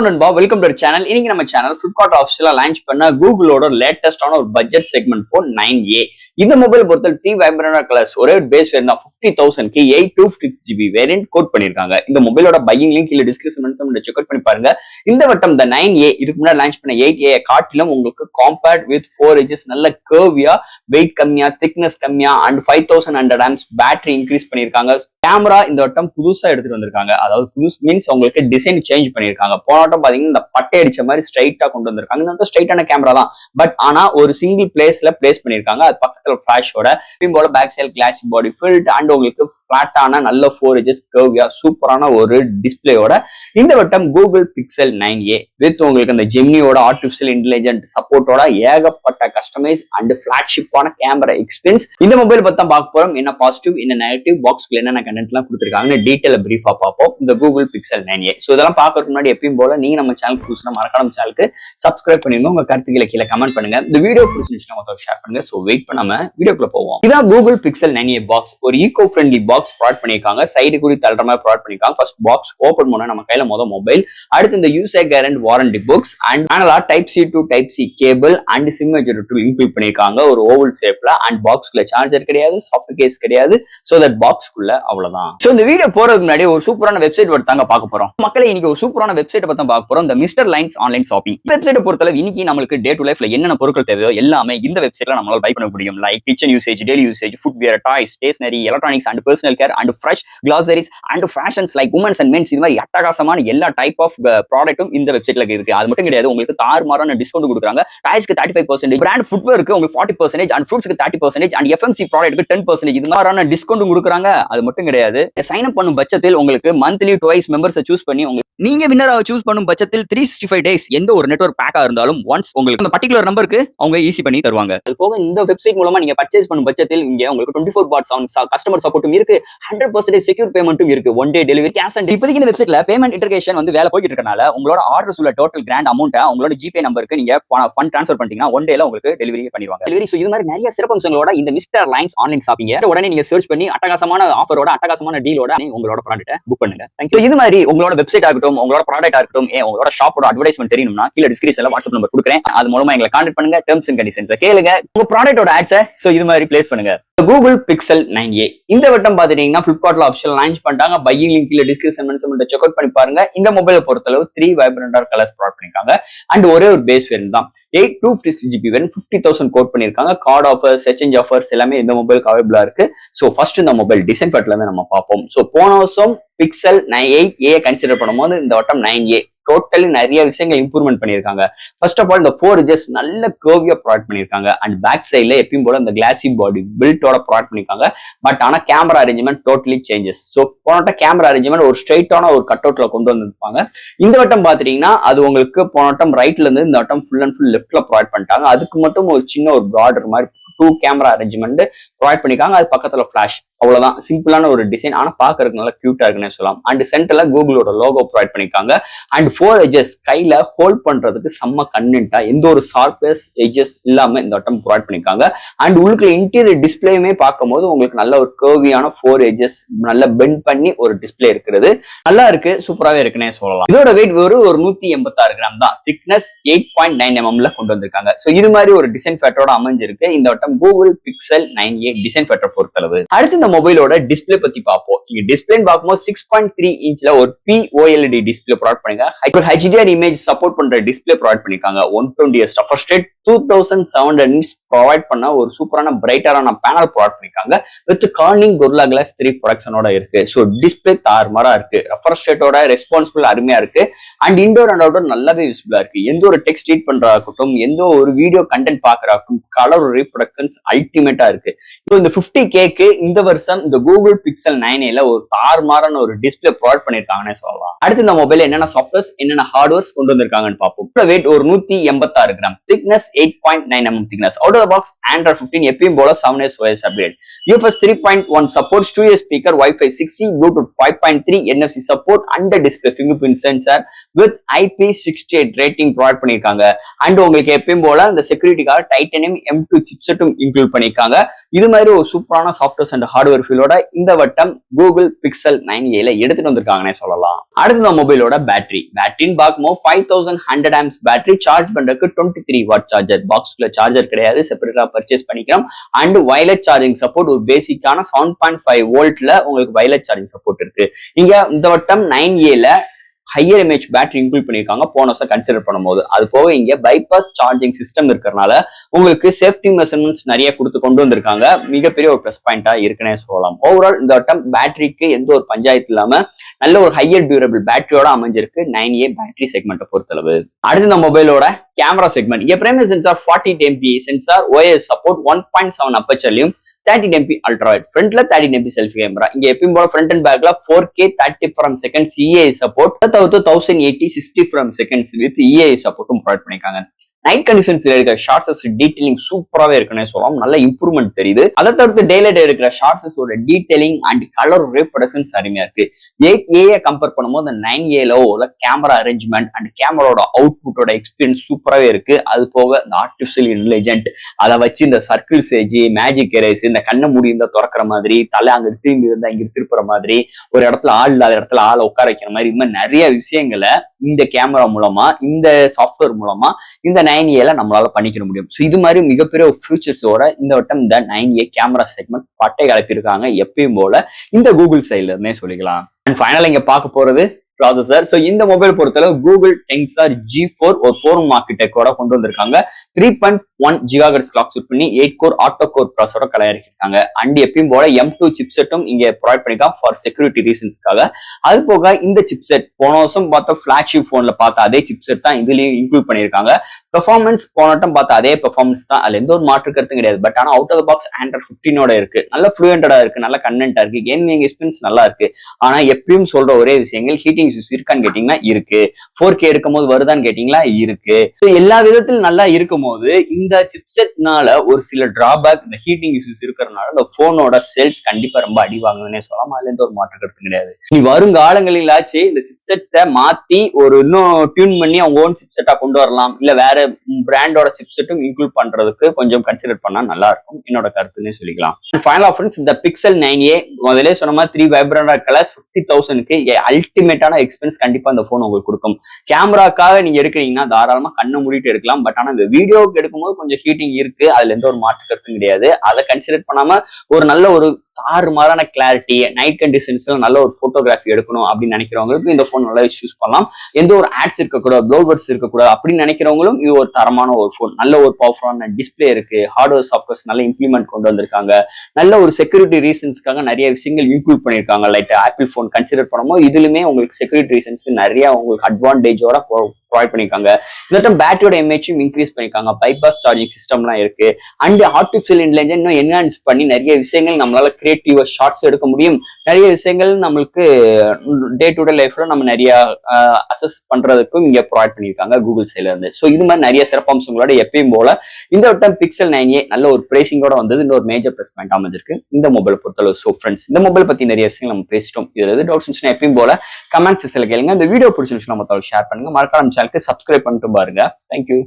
நண்பா, welcome to channel. இன்னைக்கு நம்ம சேனல் Flipkart ஆஃபிஷியலா லான்ச் பண்ண கூகுளோட லேட்டஸ்டான ஒரு பட்ஜெட் செக்மெண்ட் போன் 9A. இந்த மொபைல் பொறுத்தவரை 3 வைப்ரண்ட் கலர்ஸ், ஒரே பேஸ் வேரியன்ட் 50,000க்கு 8/256GB வேரியன்ட் கோட் பண்ணிருக்காங்க. இந்த மொபைலோட பையிங் லிங்க் கீழ டிஸ்கிரிப்ஷன்ல செக் அவுட் பண்ணி பாருங்க. இந்த வட்டம் இந்த 9A இதுக்கு முன்னாடி லான்ச் பண்ண 8A காட்டிலும் உங்களுக்கு காம்பேக்ட் வித் 4 எட்ஜஸ், நல்ல கர்வியா, வெயிட் கம்மியா, திக்னஸ் கம்மியா அண்ட் 5100 amps பேட்டரி இன்க்ரீஸ் பண்ணிருக்காங்க. கேமரா இந்த வட்டம் புதுசா எடுத்துட்டு வந்திருக்காங்க. அதாவது புதுசு மீன்ஸ் உங்களுக்கு டிசைன் சேஞ்ச் பண்ணிருக்காங்க. போனட்டம் பாத்தீங்கன்னா இந்த பட்டை அடிச்ச மாதிரி ஸ்ட்ரைட்டா கொண்டு வந்திருக்காங்க. இந்த ஸ்ட்ரைட்டான கேமரா தான், பட் ஆனா ஒரு சிங்கிள் பிளேஸ்ல பிளேஸ் பண்ணிருக்காங்க. அது பக்கத்துல ஃபிளாஷோட போல back side glass body filled and உங்களுக்கு பிளாட்டான நல்ல 4 எட்ஜஸ் கர்வியா சூப்பரான ஒரு டிஸ்பிளேயோட இந்த வட்டம் கூகுள் பிக்சல் 9A வித் உங்களுக்கு அந்த ஜெமினியோட ஆர்டிபிஷியல் இன்டெலிஜென்ட் சப்போர்ட்டோட ஏகப்பட்ட கஸ்டமைஸ் அண்ட் பிளாக்ஷிப்பான கேமரா எக்ஸ்பீரியன்ஸ். இந்த மொபைல் பத்தி தான் பார்க்க போறோம். என்ன பாசிட்டிவ் என்ன நெகட்டிவ், பாக்ஸ்ல என்னென்ன கண்டென்ட் எல்லாம் கொடுத்திருக்காங்கன்னு டீடைலா பிரீஃபா பார்ப்போம் இந்த கூகுள் பிக்சல் 9A. சோ இதெல்லாம் பார்க்கறதுக்கு முன்னாடி எப்பயும் போல நீங்க நம்ம சேனலுக்கு புதுசுனா மறக்காம சேனலுக்கு சப்ஸ்கிரைப் பண்ணிருங்க. உங்க கருத்துக்களை கீழே கமெண்ட் பண்ணுங்க. இந்த வீடியோ பிடிச்சிருந்துச்சுன்னா மொத்தம் ஷேர் பண்ணுங்க. சோ வெயிட் பண்ணாம வீடியோக்குள்ள போவோம். இதான் கூகுள் பிக்சல் 9A பாக்ஸ். ஒரு ஈகோ ஃப்ரெண்ட்லி பாக்ஸ் ப்ரொவைட் பண்ணிருக்காங்க. சைடு கூடி தள்ளுற மாதிரி ப்ரொவைட் பண்ணிருக்காங்க. ஃபர்ஸ்ட் பாக்ஸ் ஓபன் பண்ணா நம்ம கையில மொபைல், அடுத்து இந்த user guarantee warranty books and பேனலா type C to type C cable and SIM major tool include பண்ணிருக்காங்க. ஒரு ஓவல் ஷேப்ல அண்ட் பாக்ஸ்க்குள்ள சார்ஜர் கிடையாது, சாஃப்ட் கேஸ் கிடையாது. சோ தட் பாக்ஸ்க்குள்ள அவ்வளவுதான். சோ இந்த வீடியோ போறதுக்கு முன்னாடி ஒரு சூப்பரான வெப்சைட் தாங்க பார்க்க போறோம். மக்களே இன்னைக்கு ஒரு சூப்பரான வெப்சைட் பத்தி பார்க்க போறோம். இந்த mister lines online shopping website பொறுத்தளவு இன்னைக்கு நம்மளுக்கு டே டு லைஃப்ல என்னென்ன பொருட்கள் தேவையோ எல்லாமே இந்த வெப்சைட்ல நம்மளால பை பண்ண முடியும். Like kitchen usage, daily usage, footwear, toys, stationery, electronics and personal care and fresh groceries and fashions like women's and men's. இது மாதிரி அட்டகாசமான எல்லா டைப் ஆஃப் ப்ராடக்ட்டும் இந்த வெப்சைட்ல இருக்கு. அது மட்டும் கிடையாது, உங்களுக்கு தாறுமாறான டிஸ்கவுண்ட் கொடுக்குறாங்க. டாய்ஸ்க்கு 35%, பிராண்ட் ஃபுட்வேருக்கு உங்களுக்கு 40% அண்ட் ஃப்ரூட்ஸ்க்கு 30% அண்ட் FMC ப்ராடக்ட்க்கு 10%. இது மாதிரியான டிஸ்கவுண்ட் கொடுக்குறாங்க. அது மட்டும் கிடையாது, சைன் அப் பண்ணும் பட்சத்தில் உங்களுக்கு மந்த்லி ட்வைஸ் மெம்பர்ஸை சூஸ் பண்ணி நீங்க வின்னராக சூஸ் பண்ணும் பட்சத்தில் 365 டேஸ் எந்த ஒரு நெட்வொர்க் பேக்கா இருந்தாலும் ஒன்ஸ் உங்களுக்கு அந்த பர்டிகுலர் நம்பருக்கு அவங்க ஈஸி பண்ணி தருவாங்க. அது போக இந்த வெப்சைட் மூலமா நீங்க பர்ச்சேஸ் பண்ணும் பட்சத்தில் இங்க உங்களுக்கு 24/7 கஸ்டமர் சப்போர்ட்டும் இருக்கு, 100% செக்யூர் பேமெண்ட்டும் இருக்கு, one day delivery, cash and இப்போதைக்கு இந்த வெப்சைட்ல பேமெண்ட் இன்டகிரேஷன் வேலை போயிட்டு இருக்கனால உங்களோட ஆர்டர்ஸ் உள்ள டோட்டல் கிராண்ட் அமௌண்ட்டை உங்களோட ஜிபே நம்பருக்கு நீங்க ஃபண்ட் ட்ரான்ஸ்ஃபர் பண்ணிட்டீங்கன்னா ஒன் டேல உங்களுக்கு டெலிவரி பண்ணிடுவாங்க. டெலிவரி இது மாதிரி நிறைய சிறப்பம்சங்களோட இந்த மிஸ்டர் லைன்ஸ் ஆன்லைன் ஷாப்பிங் உடனே நீங்க சர்ச் பண்ணி அட்டகாசமான ஆஃபரோட அட்டகாசமான டீலோட உங்களோட ப்ராடக்ட்டை புக் பண்ணுங்க. தேங்க்யூ. இது மாதிரி உங்களோட வெப்சைட் ஆகட்டும், உங்களோட ப்ராடக்ட் உங்களோட ஷாப்போட அட்வர்டைஸ்மென்ட் தெரியணும்னா கீழ டிஸ்கிரிப்ஷன்ல வாட்ஸ்அப் நம்பர் கொடுக்குறேன். அது மூலமா எங்களை கான்டாக்ட் பண்ணுங்க. டெர்ம்ஸ் அண்ட் கண்டிஷன்ஸ் கேளுங்க. உங்க ப்ராடக்ட்டோட ஆட்ஸை இது மாதிரி பிளேஸ் பண்ணுங்க. கூகுள் பிக்சல் 9A இந்த வட்டம் பாத்தீங்கன்னா Flipkartல ஆஃபிஷியல் லான்ச் பண்ணிட்டாங்க. பையிங் லிங்க் கீழ டிஸ்கிரிப்ஷன்ல செக் அவுட் பண்ணி பாருங்க. இந்த மொபைலை பொறுத்தளவு 3 வைப்ரண்ட் கலர்ஸ் ப்ரொவைட் பண்ணிருக்காங்க அண்ட் ஒரே ஒரு பேஸ் வேரியன்ட் தான். 8/256GB வேரியன்ட் 50,000 கோட் பண்ணிருக்காங்க. கார்டு ஆஃபர்ஸ், எக்ஸ்சேஞ்ச் ஆஃபர்ஸ் எல்லாமே இந்த மொபைலுக்கு அவைலபிளா இருக்கு. சோ ஃபர்ஸ்ட் இந்த மொபைல் டிசைன் பார்ட்ல இருந்து நம்ம பார்ப்போம். சோ போன வருஷம் பிக்சல் 8A கன்சிடர் பண்ணும்போது இந்த வட்டம் 9A டோட்டலி நிறைய விஷயங்கள் இம்ப்ரூவ்மெண்ட் பண்ணிருக்காங்க. ஃபர்ஸ்ட் ஆஃப் ஆல் இந்த 4 எட்ஜஸ் நல்ல கர்வியா ப்ரொவைட் பண்ணிருக்காங்க அண்ட் பேக் சைட்ல எப்பயும் போல இந்த கிளாசி பாடி பில்ட்டோட ப்ரொவைட் பண்ணிருக்காங்க. பட் ஆனா camera arrangement totally changes. So போன கேமரா அரேஞ்ச்மெண்ட் ஒரு ஸ்ட்ரைட்டான ஒரு கட் அவுட்ல கொண்டு வந்திருப்பாங்க. இந்த வட்டம் பாத்தீங்கன்னா அது உங்களுக்கு போன வட்டம் ரைட்ல இருந்து இந்த வட்டம் ஃபுல் அண்ட் ஃபுல் லெஃப்ட்ல ப்ரொவைட் பண்ணிட்டாங்க. அதுக்கு மட்டும் ஒரு சின்ன ஒரு பார்டர் மாதிரி 2 கேமரா அரேஞ்ச்மெண்ட் ப்ரொவைட் பண்ணிருக்காங்க. அது பக்கத்துல ஃபிளாஷ், அவ்வளவுதான். சிம்பிளான ஒரு டிசைன், ஆனா பாக்குறதுக்கு நல்லா கியூட்டா இருக்குன்னு சொல்லலாம். அண்ட் சென்டர்ல கூகுளோட லோகோ ப்ரொவைட் பண்ணிருக்காங்க அண்ட் 4 எட்ஜஸ் கையில ஹோல்ட் பண்றதுக்கு செம்ம கன்வீனியன்ட்டா எந்த ஒரு ஷார்ப்பஸ் எட்ஜஸ் இல்லாம இந்த வட்டம் ப்ரொவைட் பண்ணிருக்காங்க. அண்ட் உங்களுக்கு இன்டீரியர் டிஸ்பிளேயுமே பார்க்கும்போது உங்களுக்கு நல்ல ஒரு கர்வியான 4 எட்ஜஸ் நல்ல பெண்ட் பண்ணி ஒரு டிஸ்பிளே இருக்கிறது. நல்லா இருக்கு, சூப்பராகவே இருக்குன்னே சொல்லலாம். இதோட வெயிட் ஒரு 186 கிராம் தான். திக்னஸ் 8.9 mm கொண்டு வந்திருக்காங்க. சோ இது மாதிரி ஒரு டிசைன் ஃபேக்டரோட அமைஞ்சிருக்கு இந்த வட்டம் Google pixel 9A design factor பொறுத்தளவு. அடுத்து இந்த மொபைலோட டிஸ்பிளே பத்தி பார்ப்போம். நீங்க டிஸ்பிளே பார்க்கும்போது 6.3 இன்ச்ல ஒரு POLED டிஸ்பிளே ப்ரொவைட் பண்ணிருக்காங்க. HDR இமேஜ் சப்போர்ட் பண்ற டிஸ்பிளே ப்ரொவைட் பண்ணிருக்காங்க. 120Hz refresh rate, 2700 nits provide பண்ண ஒரு சூப்பரான பிரைட்டரான பேனல் ப்ரொவைட் பண்ணிருக்காங்க. வித் கார்னிங் Gorilla Glass 3 ப்ரொடக்ஷனோட இருக்கு. சோ டிஸ்பிளே தாறுமாறா இருக்கு. ரெஃப்ரெஷ் ரேட்டோட ரெஸ்பான்சிபிள் அருமையா இருக்கு அண்ட் இன்டோர் அண்ட் அவுட்டோர் நல்லாவே விசிபிளா இருக்கு. எந்த ஒரு டெக்ஸ்ட் ரீட் பண்றதாகட்டும், எந்த ஒரு வீடியோ கண்டென்ட் பாக்குறதாகட்டும், கலர் ரீப்ரொடக்ஷன்ஸ் அல்டிமேட்டா இருக்கு. இப்போ இந்த 50Kக்கு இந்த வருஷம் இந்த கூகுள் பிக்சல் 9Aல ஒரு தாறுமாறான ஒரு டிஸ்பிளே ப்ரொவைட் பண்ணிருக்காங்கன்னு சொல்லலாம். அடுத்து இந்த மொபைல் என்னென்ன சாஃப்ட்வேர்ஸ் என்னென்ன ஹார்ட்வேர்ஸ் கொண்டு வந்திருக்காங்கன்னு பார்ப்போம். வெயிட் ஒரு 186 gram, thickness 8.9 mm thickness. Out of the box Android 15 எப்பயும் போல 7S OS update. UFS 3.1 support, 2 year speaker, Wi-Fi 6E, Bluetooth 5.3, NFC support, under display fingerprint sensor with IP68 rating provide பண்ணிருக்காங்க. And உங்களுக்கு எப்பயும் போல இந்த செக்யூரிட்டிக்காக titanium M2 சிப்செட்டும் சிப்செட்டும் include பண்ணிருக்காங்க. இது மாதிரி ஒரு சூப்பரான சாஃப்ட்வேர்ஸ் அண்ட் ஹார்ட்வேர் ஃபீலோட இந்த வட்டம் கூகுள் பிக்சல் 9a எடுத்துட்டு வந்திருக்காங்கன்னே சொல்லலாம். அடுத்து இந்த மொபைலோட பேட்டரின்னு பார்க்கும்போது 5100 ஆம்ஸ் பேட்டரி, சார்ஜ் பண்றதுக்கு 23 வாட் சார்ஜர். பாக்ஸ்ல சார்ஜர் கிடையாது, செப்பரேட்டா பர்ச்சேஸ் பண்ணிக்கலாம். அண்ட் வயர்லெஸ் சார்ஜிங் சப்போர்ட், ஒரு பேசிக்கான 7.5 வோல்ட்ல உங்களுக்கு வயர்லெஸ் சார்ஜிங் சப்போர்ட் இருக்கு. இங்க இந்த வட்டம் 9a higher mAh battery include பண்ணிருக்காங்க போன வருஷம் கன்சிடர் பண்ணும்போது. அது போக இங்க பைபாஸ் சார்ஜிங் சிஸ்டம் இருக்கிறதுனால உங்களுக்கு சேஃப்டி மெஷர்மெண்ட்ஸ் நிறைய கொடுத்து கொண்டு வந்திருக்காங்க. மிகப்பெரிய ஒரு பிளஸ் பாயிண்டா இருக்குன்னே சொல்லலாம். ஓவரால் இந்த வட்டம் பேட்டரிக்கு எந்த ஒரு பஞ்சாயத்து இல்லாம நல்ல ஒரு ஹையர் டியூரபிள் பேட்டரியோட அமைஞ்சிருக்கு 9a பேட்டரி செக்மெண்ட்டை பொறுத்தளவு. அடுத்து இந்த மொபைலோட கேமரா செக்மெண்ட். இங்க primary sensor 40MP sensor, OIS support, 1.7 அப்பச்சர்லயும் 30MP ultrawide. ஃப்ரண்ட்ல 30MP செல்ஃபி கேமரா. இங்க எப்பயும் போல ஃப்ரண்ட் அண்ட் பேக்ல 4K 30 frames EAI support, 1080 60 frames with EAI சப்போர்ட்டும் ப்ரொவைட் பண்ணிருக்காங்க. நைட் கண்டிஷன்ஸ் இருக்கிற ஷார்ட்ஸஸ் டீடைலிங் சூப்பராவே இருக்குன்னு சொல்லலாம். நல்ல இம்ப்ரூவ்மெண்ட் தெரியுது. அதை தவிர்த்து டேலைட் இருக்கிற ஷார்ட்ஸஸ் ஒரு டீடைலிங் அண்ட் கலர் ரீப்ரொடக்ஷன்ஸ் அருமையா இருக்கு. 8A கம்பேர் பண்ணும்போது அந்த 9A கேமரா அரேஞ்ச்மெண்ட் அண்ட் கேமராவோட அவுட்புட்டோட எக்ஸ்பீரியன்ஸ் சூப்பராகவே இருக்கு. அது போக இந்த ஆர்டிபிஷியல் இன்டெலிஜென்ட் அதை வச்சு இந்த சர்க்கிள் சேஜ், மேஜிக் எரேஸ், இந்த கண்ணை மூடி இருந்தா திறக்கிற மாதிரி, தலை அங்க திரும்பி இருந்தா இங்க திருப்புற மாதிரி, ஒரு இடத்துல ஆள் இல்லாத இடத்துல ஆளை உட்கார வைக்கிற மாதிரி, இது மாதிரி நிறைய விஷயங்களை இந்த கேமரா மூலமா, இந்த சாஃப்ட்வேர் மூலமா இந்த 9A நம்மளால பண்ணிக்க முடியும். ஸோ இது மாதிரி மிகப்பெரிய ஒரு ஃபியூச்சர்ஸோட இந்த வட்டம் இந்த 9A கேமரா செக்மெண்ட் பட்டை கிளப்பியிருக்காங்க எப்பயும் போல இந்த கூகுள் சைட்ல இருந்தே சொல்லிக்கலாம். அண்ட் ஃபைனலா இங்க பார்க்க போறது ப்ராசஸர். ஸோ இந்த மொபைல் பொறுத்தளவு கூகுள் டென்சார் G4 ஒரு 4 ஆர்க்கிடெக்டோட கொண்டு வந்திருக்காங்க. 3.1 GHz கிளாக் செட் பண்ணி 8 கோர் ஆட்டோ கோர் ப்ராசஸரோட கலையிருக்காங்க. அண்ட் எப்பயும் போல M2 சிப்செட்டும் இங்க ப்ரொவைட் பண்ணிருக்காங்க ஃபார் செக்யூரிட்டி ரீசன்ஸ்க்காக. அது போக இந்த சிப்செட் போன வருஷம் பார்த்த ஃபிளாக்ஷிப் போன்ல பார்த்த அதே சிப்செட் தான் இதுலயும் இன்க்ளூட் பண்ணிருக்காங்க. பெர்ஃபார்மன்ஸ் போன வட்டம் பார்த்த அதே பெர்ஃபார்மன்ஸ் தான், அதுல எந்த ஒரு மாற்று கருத்தும் கிடையாது. பட் ஆனா out of the box Android 15 இருக்கு, நல்ல ஃப்ளூயண்டா இருக்கு, நல்ல கண்டென்ட்டா இருக்கு, கேமிங் எக்ஸ்பீரியன்ஸ் நல்லா இருக்கு. ஆனா எப்பயும் சொல்ற ஒரே விஷயங்கள் ஹீட்டிங் இஷ்யூஸ் இருக்கான்னு கேட்டீங்கன்னா இருக்கு. 4K எடுக்கும் போது வருதான்னு கேட்டீங்களா இருக்கு. எல்லா விதத்திலும் நல்லா இருக்கும் போது இந்த சிப்செட்னால ஒரு சில டிராபேக், இந்த ஹீட்டிங் இஷ்யூஸ் இருக்கிறதுனால இந்த போனோட சேல்ஸ் கண்டிப்பா ரொம்ப அடி வாங்குதுன்னே சொல்லலாம். அதுல எந்த ஒரு மாற்று கருத்து கிடையாது. நீ வருங்காலங்களிலாச்சு இந்த சிப்செட்டை மாத்தி ஒரு இன்னும் டியூன் பண்ணி அவங்க ஓன் சிப்செட்டா கொண்டு வரலாம், இல்ல வேற பிராண்டோட சிப்செட்டும் இன்க்ளூட் பண்றதுக்கு கொஞ்சம் கன்சிடர் பண்ணா நல்லா இருக்கும் என்னோட கருத்துன்னே சொல்லிக்கலாம். ஃபைனலா ஃப்ரெண்ட்ஸ், இந்த பிக்சல் 9A முதலே சொன்ன மாதிரி 3 வைப்ரண்ட் கலர்ஸ் 50,000க்கு அல்டிமேட்டான எக்ஸ்பென்ஸ் கண்டிப்பா இந்த போன் உங்களுக்கு கொடுக்கும். கேமராக்காக நீங்க எடுக்கிறீங்கன்னா தாராளமா கண்ணை மூடிட்டு எடுக்கலாம். பட் ஆனா இந்த வீடியோக்கு எடுக்கும்போது கொஞ்சம் ஹீட்டிங் இருக்கு, அதுல எந்த ஒரு மாற்று கருத்தும் கிடையாது. அதை கன்சிடர் பண்ணாம ஒரு நல்ல ஒரு தாறுமாறான கிளாரிட்டி, நைட் கண்டிஷன்ஸ்ல நல்ல ஒரு போட்டோகிராஃபி எடுக்கணும் அப்படின்னு நினைக்கிறவங்களுக்கு இந்த போன் நல்லா யூஸ் பண்ணலாம். எந்த ஒரு ஆட்ஸ் இருக்கக்கூடாது, ப்ளோவர்ஸ் இருக்கக்கூடாது அப்படின்னு நினைக்கிறவங்களும் இது ஒரு தரமான ஒரு போன். நல்ல ஒரு பவர்ஃபுல்லான டிஸ்பிளே இருக்கு, ஹார்ட்வேர் சாஃப்ட்வேர்ஸ் நல்ல இம்ப்ளிமெண்ட் கொண்டு வந்திருக்காங்க. நல்ல ஒரு செக்யூரிட்டி ரீசன்ஸ்க்காக நிறைய விஷயங்கள் இன்க்ளூட் பண்ணிருக்காங்க. லைக் ஆப்பிள் போன் கன்சிடர் பண்ணும்போது இதுலயுமே உங்களுக்கு செக்யூரிட்டி ரீசன்ஸ்க்கு நிறைய உங்களுக்கு அட்வான்டேஜோட ப்ரொவைட் பண்ணிருக்காங்க. இந்த பேட்டரியோட எம்ஏஹெச்சும் இன்க்ரீஸ் பண்ணிருக்காங்க. பைபாஸ் சார்ஜிங் சிஸ்டம்லாம் இருக்கு. அண்ட் ஆர்டிபிஷியல் இன்டெலிஜென்ஸ் இன்னும் என்ஹான்ஸ் பண்ணி நிறைய விஷயங்கள் நம்மளால கிரியேட்டிவா ஷார்ட்ஸ் எடுக்க முடியும். நிறைய விஷயங்கள் நம்மளுக்கு டே டு டே லைஃப்ல நம்ம நிறைய அசஸ் பண்றதுக்கும் இங்க ப்ரொவைட் பண்ணிருக்காங்க கூகுள் சைட்ல இருந்து. ஸோ இது மாதிரி நிறைய சிறப்பம்சங்களோட எப்பயும் போல இந்த வட்டம் பிக்சல் 9A நல்ல ஒரு பிரைசிங்கோட வந்தது இன்னொரு மேஜர் பிளஸ் பாயிண்ட் அமைஞ்சிருக்கு இந்த மொபைல் பொறுத்தளவு. ஸோ ஃப்ரெண்ட்ஸ், இந்த மொபைல் பத்தி நிறைய விஷயங்கள் நம்ம பேசிட்டோம். இதுல எது டவுட்ஸ் இருந்துச்சுன்னா எப்பயும் போல கமெண்ட் செக்ஷன்ல கேளுங்க. இந்த வீடியோ பிடிச்சிருந்துச்சுன்னா மத்தவங்களுக்கு ஷேர் பண்ணுங்க. மறக்காம சேனலுக்கு சப்ஸ்கிரைப் பண்ணிட்டு பாருங்க. தேங்க்யூ.